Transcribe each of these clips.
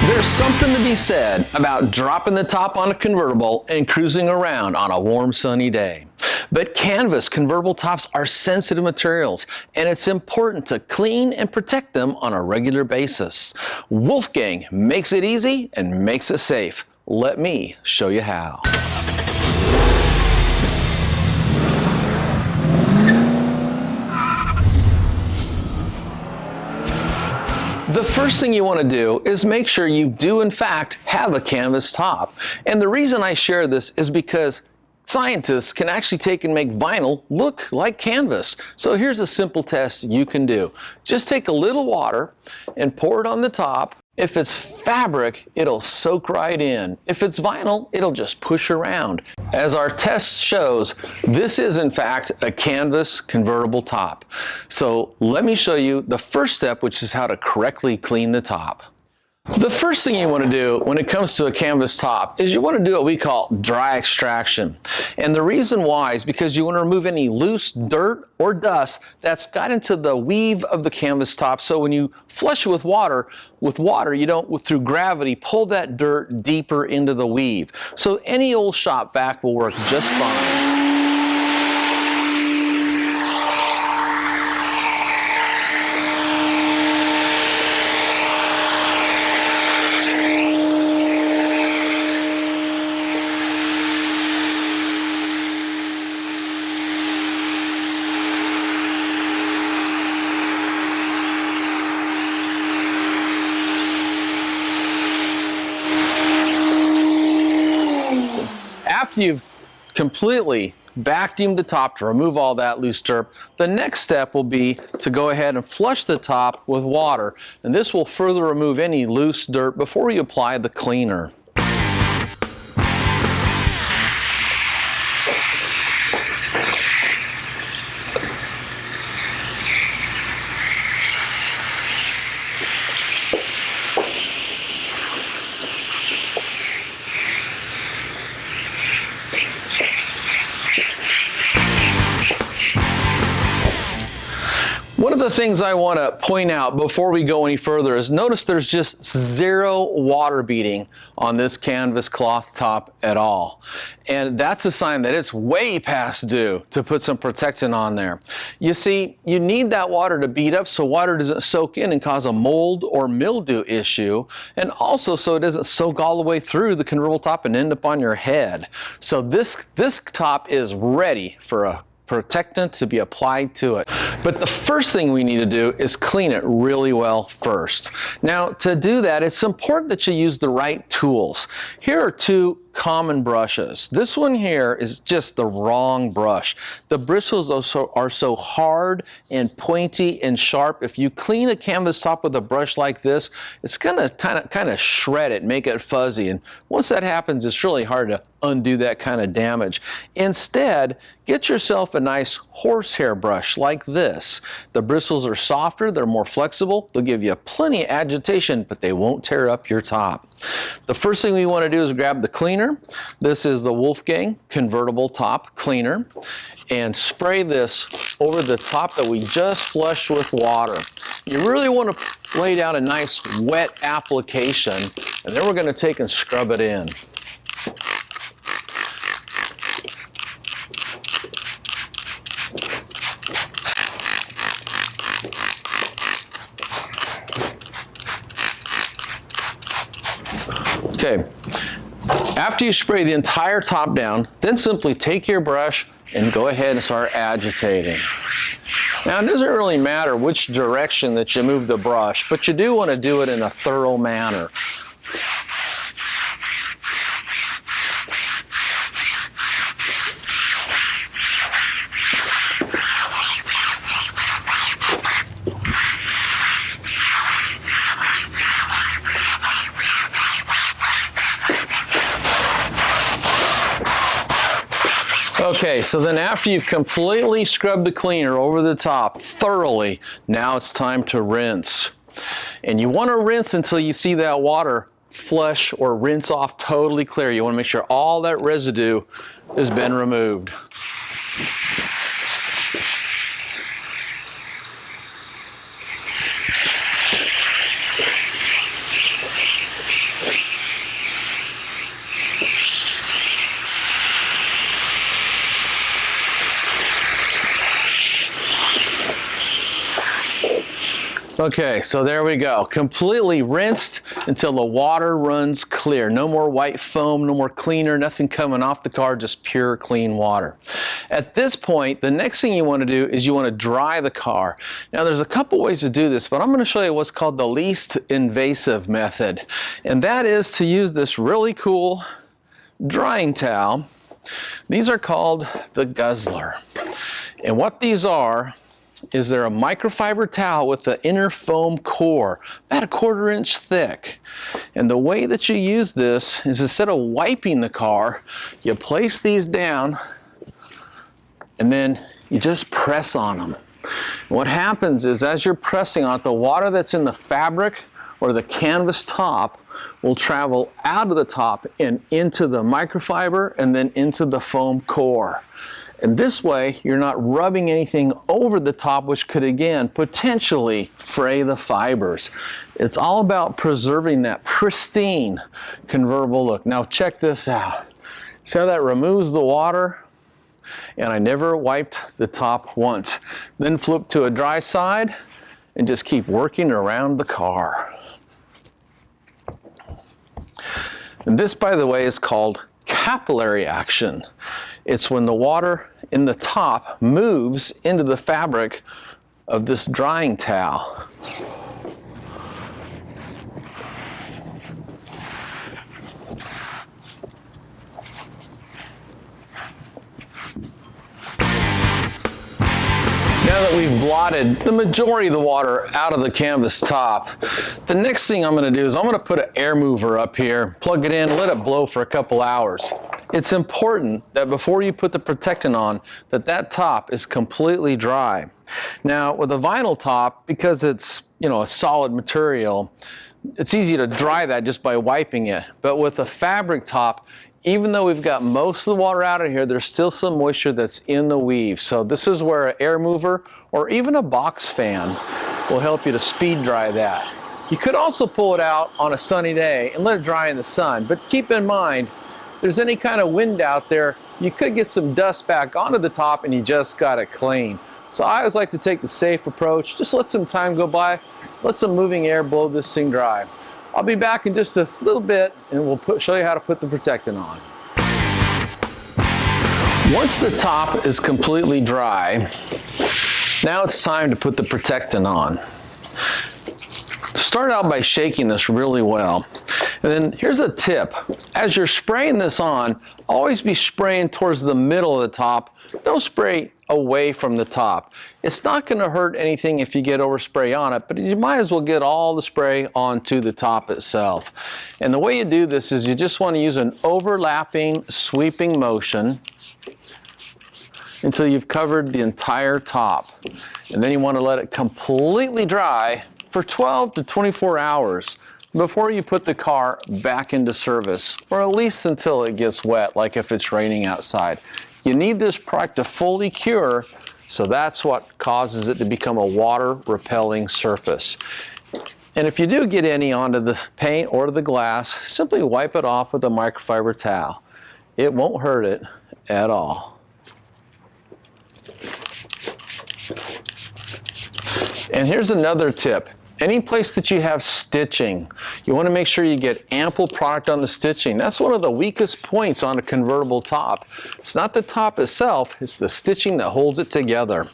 There's something to be said about dropping the top on a convertible and cruising around on a warm, sunny day. But canvas convertible tops are sensitive materials, and it's important to clean and protect them on a regular basis. Wolfgang makes it easy and makes it safe. Let me show you how. The first thing you want to do is make sure you do in fact have a canvas top. And the reason I share this is because scientists can actually take and make vinyl look like canvas. So here's a simple test you can do. Just take a little water and pour it on the top. If it's fabric, it'll soak right in. If it's vinyl, it'll just push around. As our test shows, this is in fact a canvas convertible top. So let me show you the first step, which is how to correctly clean the top. The first thing you want to do when it comes to a canvas top is you want to do what we call dry extraction. And the reason why is because you want to remove any loose dirt or dust that's got into the weave of the canvas top. So when you flush it with water, you don't, through gravity, pull that dirt deeper into the weave. So any old shop vac will work just fine. After you've completely vacuumed the top to remove all that loose dirt, the next step will be to go ahead and flush the top with water, and this will further remove any loose dirt before you apply the cleaner. One of the things I want to point out before we go any further is notice there's just zero water beading on this canvas cloth top at all. And that's a sign that it's way past due to put some protectant on there. You see, you need that water to bead up so water doesn't soak in and cause a mold or mildew issue, and also so it doesn't soak all the way through the convertible top and end up on your head. So this top is ready for a protectant to be applied to it. But the first thing we need to do is clean it really well first. Now, to do that, it's important that you use the right tools. Here are two common brushes. This one here is just the wrong brush. The bristles are so hard and pointy and sharp. If you clean a canvas top with a brush like this, it's gonna kind of shred it, make it fuzzy. And once that happens, it's really hard to undo that kind of damage. Instead, get yourself a nice horsehair brush like this. The bristles are softer, they're more flexible, they'll give you plenty of agitation, but they won't tear up your top. The first thing we want to do is grab the cleaner. This is the Wolfgang Convertible Top Cleaner, and spray this over the top that we just flushed with water. You really want to lay down a nice wet application, and then we're going to take and scrub it in. Okay, after you spray the entire top down, then simply take your brush and go ahead and start agitating. Now, it doesn't really matter which direction that you move the brush, but you do want to do it in a thorough manner. Okay, so then after you've completely scrubbed the cleaner over the top thoroughly, now it's time to rinse. And you want to rinse until you see that water flush or rinse off totally clear. You want to make sure all that residue has been removed. Okay, so there we go. Completely rinsed until the water runs clear. No more white foam, no more cleaner, nothing coming off the car, just pure clean water. At this point, the next thing you want to do is you want to dry the car. Now there's a couple ways to do this, but I'm going to show you what's called the least invasive method. And that is to use this really cool drying towel. These are called the Guzzler. And what these are is they're a microfiber towel with the inner foam core, about 1/4 inch thick. And the way that you use this is instead of wiping the car, you place these down and then you just press on them. And what happens is as you're pressing on it, the water that's in the fabric or the canvas top will travel out of the top and into the microfiber and then into the foam core. And this way, you're not rubbing anything over the top, which could, again, potentially fray the fibers. It's all about preserving that pristine convertible look. Now, check this out. See how that removes the water? And I never wiped the top once. Then flip to a dry side and just keep working around the car. And this, by the way, is called capillary action. It's when the water in the top moves into the fabric of this drying towel. Now that we've blotted the majority of the water out of the canvas top, the next thing I'm going to do is I'm going to put an air mover up here, plug it in, let it blow for a couple hours. It's important that before you put the protectant on, that top is completely dry. Now with a vinyl top, because it's, you know, a solid material, it's easy to dry that just by wiping it. But with a fabric top, even though we've got most of the water out of here, there's still some moisture that's in the weave. So this is where an air mover or even a box fan will help you to speed dry that. You could also pull it out on a sunny day and let it dry in the sun, but keep in mind, if there's any kind of wind out there, you could get some dust back onto the top and you just got it clean. So I always like to take the safe approach, just let some time go by, let some moving air blow this thing dry. I'll be back in just a little bit and we'll show you how to put the protectant on. Once the top is completely dry, now it's time to put the protectant on. Start out by shaking this really well. And then here's a tip. As you're spraying this on, always be spraying towards the middle of the top. Don't spray away from the top. It's not going to hurt anything if you get overspray on it, but you might as well get all the spray onto the top itself. And the way you do this is you just want to use an overlapping, sweeping motion until you've covered the entire top. And then you want to let it completely dry for 12 to 24 hours before you put the car back into service, or at least until it gets wet, like if it's raining outside. You need this product to fully cure, so that's what causes it to become a water-repelling surface. And if you do get any onto the paint or the glass, simply wipe it off with a microfiber towel. It won't hurt it at all. And here's another tip. Any place that you have stitching, you want to make sure you get ample product on the stitching. That's one of the weakest points on a convertible top. It's not the top itself, it's the stitching that holds it together.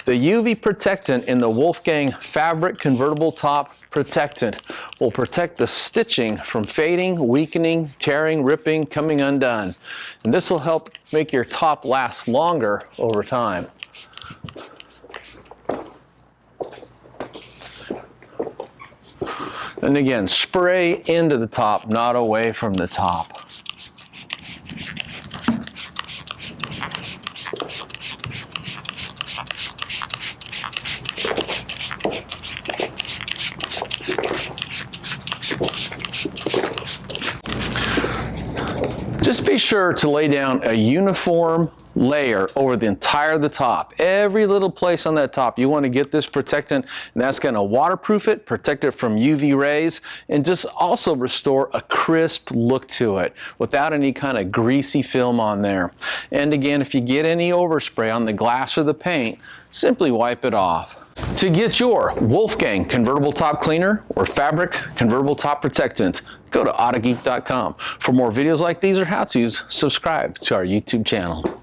The UV protectant in the Wolfgang Fabric Convertible Top Protectant will protect the stitching from fading, weakening, tearing, ripping, coming undone. And this will help make your top last longer over time. And again, spray into the top, not away from the top. Just be sure to lay down a uniform layer over the entire of the top. Every little place on that top, you want to get this protectant, and that's going to waterproof it, protect it from UV rays, and just also restore a crisp look to it without any kind of greasy film on there. And again, if you get any overspray on the glass or the paint, simply wipe it off. To get your Wolfgang Convertible Top Cleaner or Fabric Convertible Top Protectant, go to Autogeek.com. For more videos like these or how-tos, subscribe to our YouTube channel.